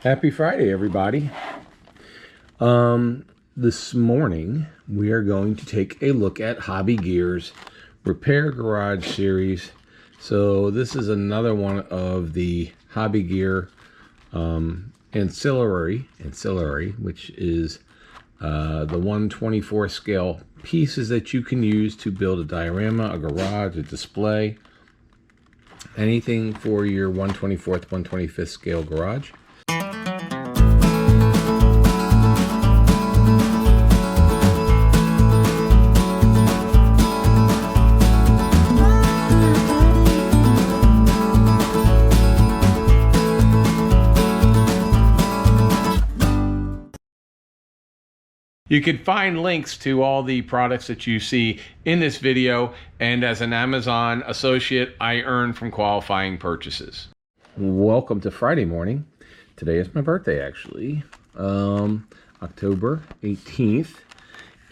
Happy Friday, everybody. This morning we are going to take a look at Hobby Gear's Repair Garage series. So this is another one of the Hobby Gear ancillary, which is the 1/24 scale pieces that you can use to build a diorama, a garage, a display, anything for your 1/24th, 1/25th scale garage. You can find links to all the products that you see in this video, and as an Amazon associate, I earn from qualifying purchases. Welcome to Friday morning. Today is my birthday, actually, October 18th.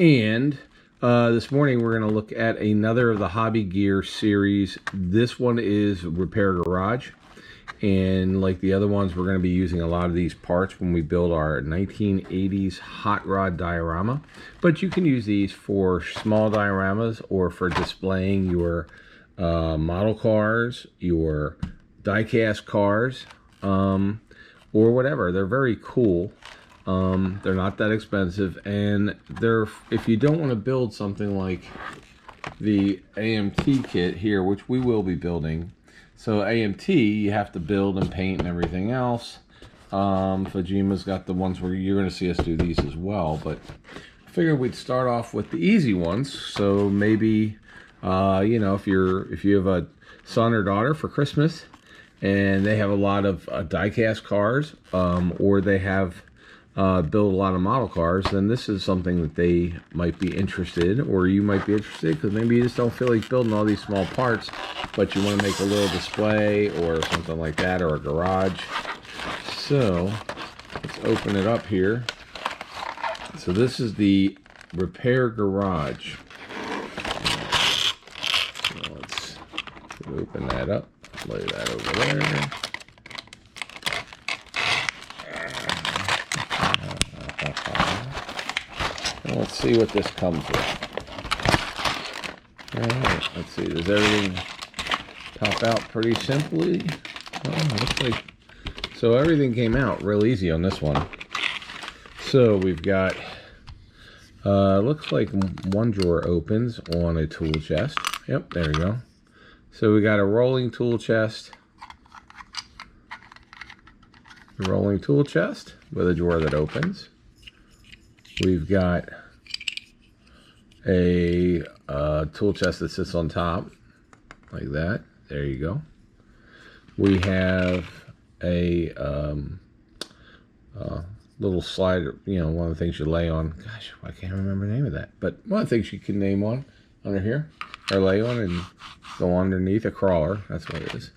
And this morning we're going to look at another of the Hobby Gear series. This one is Repair Garage. And like the other ones, we're going to be using a lot of these parts when we build our 1980s hot rod diorama. But you can use these for small dioramas or for displaying your model cars, your die-cast cars, or whatever. They're very cool. They're not that expensive, and if you don't want to build something like the AMT kit here, which we will be building. So AMT, you have to build and paint and everything else. Fujima's got the ones where you're going to see us do these as well. But I figured we'd start off with the easy ones. So maybe, you know, if you have a son or daughter for Christmas and they have a lot of die-cast cars, or they have build a lot of model cars, then this is something that they might be interested, or you might be interested, because maybe you just don't feel like building all these small parts, but you want to make a little display or something like that, or a garage. So let's open it up here. So this is the Repair Garage. So let's open that up, lay that over there. Let's see what this comes with. Alright, let's see. Does everything pop out pretty simply? Oh, looks like... So everything came out real easy on this one. So we've got... looks like one drawer opens on a tool chest. Yep, there we go. So we got a rolling tool chest. A rolling tool chest with a drawer that opens. We've got a tool chest that sits on top, like that. There you go. We have a little slider, you know, one of the things you lay on. Gosh, I can't remember the name of that. But one of the things you can name on under here, or lay on and go underneath, a crawler. That's what it is.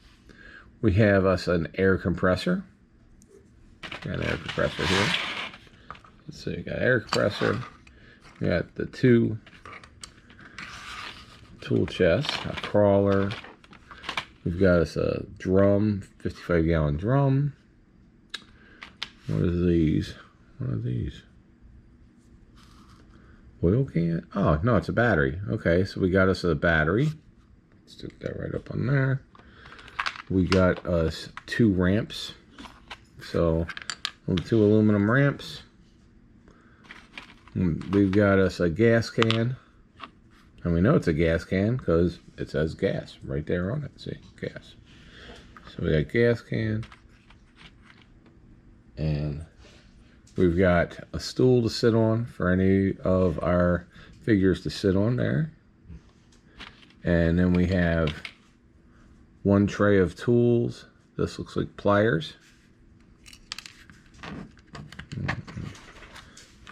We have us an air compressor. Got an air compressor here. So you got air compressor, you got the two tool chests, a crawler. We've got us a drum, 55-gallon drum. What are these? What are these? Oil can? Oh, no, it's a battery. Okay, so we got us a battery. Stick that right up on there. We got us two ramps. So, two aluminum ramps. We've got us a gas can, and we know it's a gas can because it says gas right there on it. See, gas. So we got gas can, and we've got a stool to sit on for any of our figures to sit on there. And then we have one tray of tools. This looks like pliers.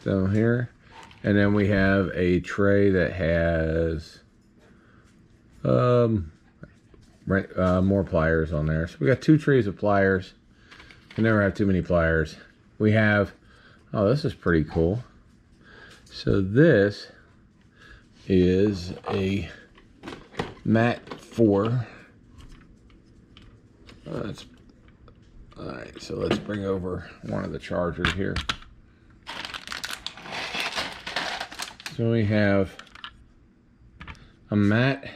Down here. And then we have a tray that has more pliers on there. So we got two trays of pliers. I never have too many pliers. We have, oh, this is pretty cool. So this is a mat for, it's Alright, so let's bring over one of the chargers here. So we have a mat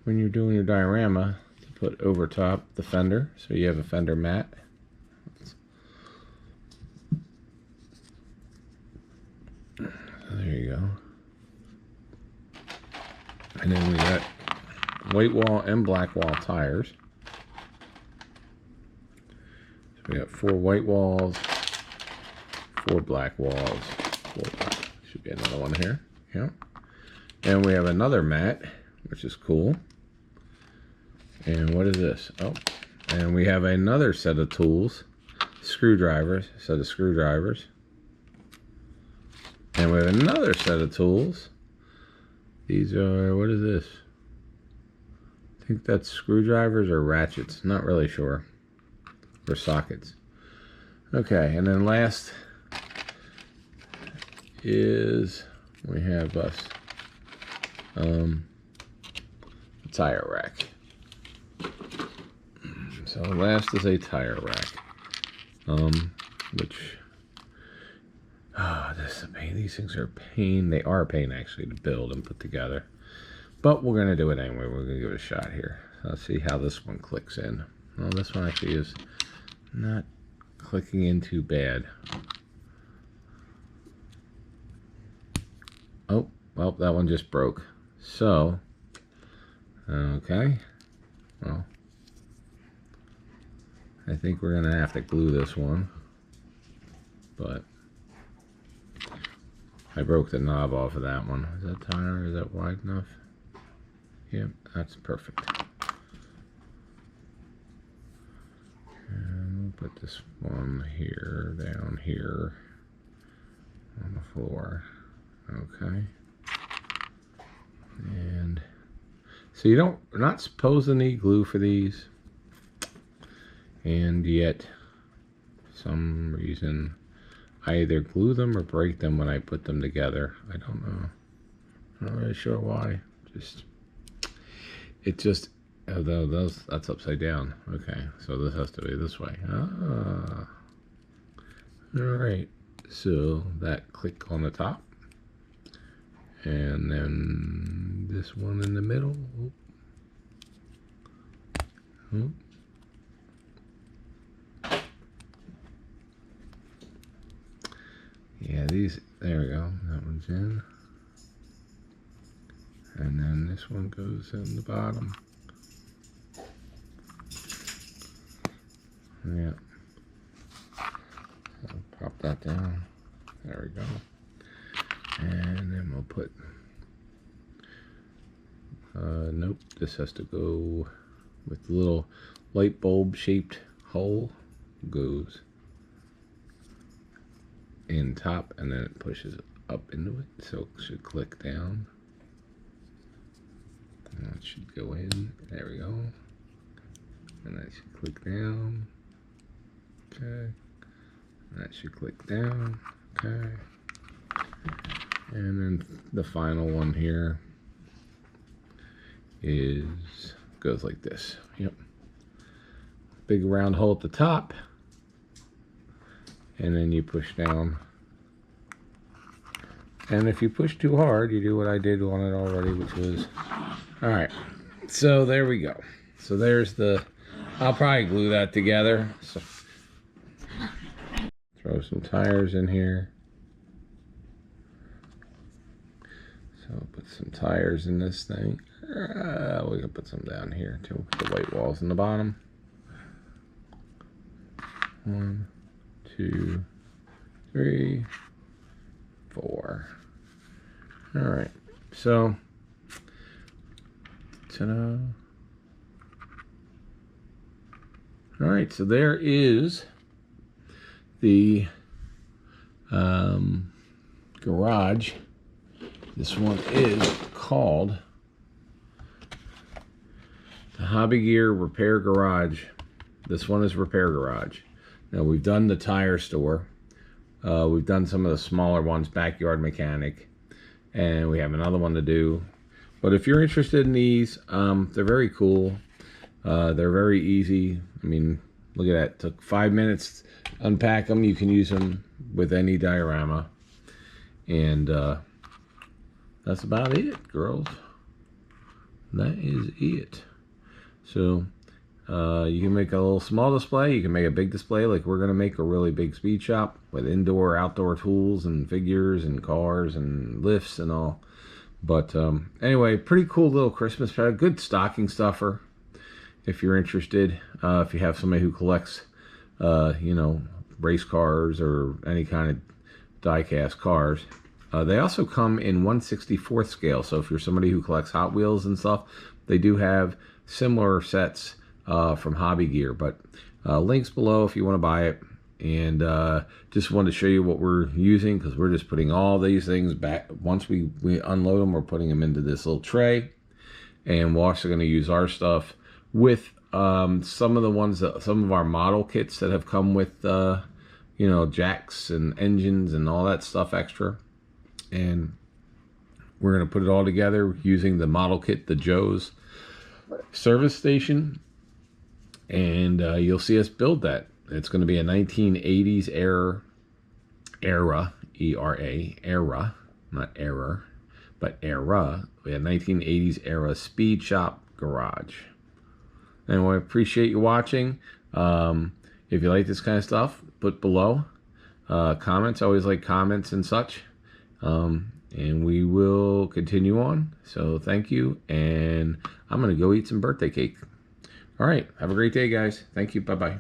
when you're doing your diorama to put over top the fender. So you have a fender mat. There you go. And then we got white wall and black wall tires. So we got 4 white walls, 4 black walls, 4 black. Should be another one here. Yeah. And we have another mat, which is cool. And what is this? Oh, and we have another set of tools, screwdrivers, set of screwdrivers. And we have another set of tools. These are, what is this? I think that's screwdrivers or ratchets. Not really sure. Or sockets. Okay, and then last is we have us a tire rack. So last is a tire rack. Which this is a pain. These things are a pain. They are a pain actually to build and put together. But we're gonna do it anyway. We're gonna give it a shot here. So let's see how this one clicks in. Well, this one actually is not clicking in too bad. Oh, well, that one just broke. So, okay. Well, I think we're gonna have to glue this one. But I broke the knob off of that one. Is that tire? Is that wide enough? Yep, that's perfect. And we'll put this one here, down here on the floor. Okay. And so you're not supposed to need glue for these. And yet, for some reason, I either glue them or break them when I put them together. I don't know. I'm not really sure why. Although that's upside down. Okay, so this has to be this way. Ah. All right. So that click on the top, and then this one in the middle. Oop. Yeah, there we go. That one's in. And then this one goes in the bottom. Yeah. So pop that down. There we go. And then we'll put, nope, this has to go with the little light bulb shaped hole. Goes in top, and then it pushes up into it, so it should click down. And that should go in. There we go. And that should click down. Okay. And that should click down. Okay. And then the final one here goes like this. Yep. Big round hole at the top. And then you push down. And if you push too hard, you do what I did on it already, which was, all right. So there we go. So there's I'll probably glue that together. So throw some tires in here. So put some tires in this thing. We can put some down here too. Put the white walls in the bottom. 1, 2, 3, 4. All right, so ta-da. All right, so there is the garage. This one is called the Hobby Gear Repair Garage. This one is Repair Garage. Now, we've done the tire store. We've done some of the smaller ones, Backyard Mechanic, and we have another one to do. But if you're interested in these, they're very cool. They're very easy. I mean, look at that. It took 5 minutes to unpack them. You can use them with any diorama. And that's about it, girls. That is it. So you can make a little small display. You can make a big display, like we're going to make a really big speed shop with indoor, outdoor tools and figures and cars and lifts and all. But anyway, pretty cool little Christmas product. Good stocking stuffer if you're interested. If you have somebody who collects, you know, race cars or any kind of die-cast cars. They also come in 1/64th scale. So if you're somebody who collects Hot Wheels and stuff, they do have similar sets from Hobby Gear. But links below if you want to buy it. And just wanted to show you what we're using, because we're just putting all these things back. Once we unload them, we're putting them into this little tray. And we're also going to use our stuff with some of the ones that, some of our model kits that have come with, you know, jacks and engines and all that stuff extra. And we're going to put it all together using the model kit, the Joe's service station. And you'll see us build that. It's going to be a 1980s era, E-R-A, era, not error, but era. We had 1980s era speed shop garage. Anyway, I appreciate you watching. If you like this kind of stuff, put below comments. I always like comments and such. And we will continue on. So thank you. And I'm going to go eat some birthday cake. All right. Have a great day, guys. Thank you. Bye-bye.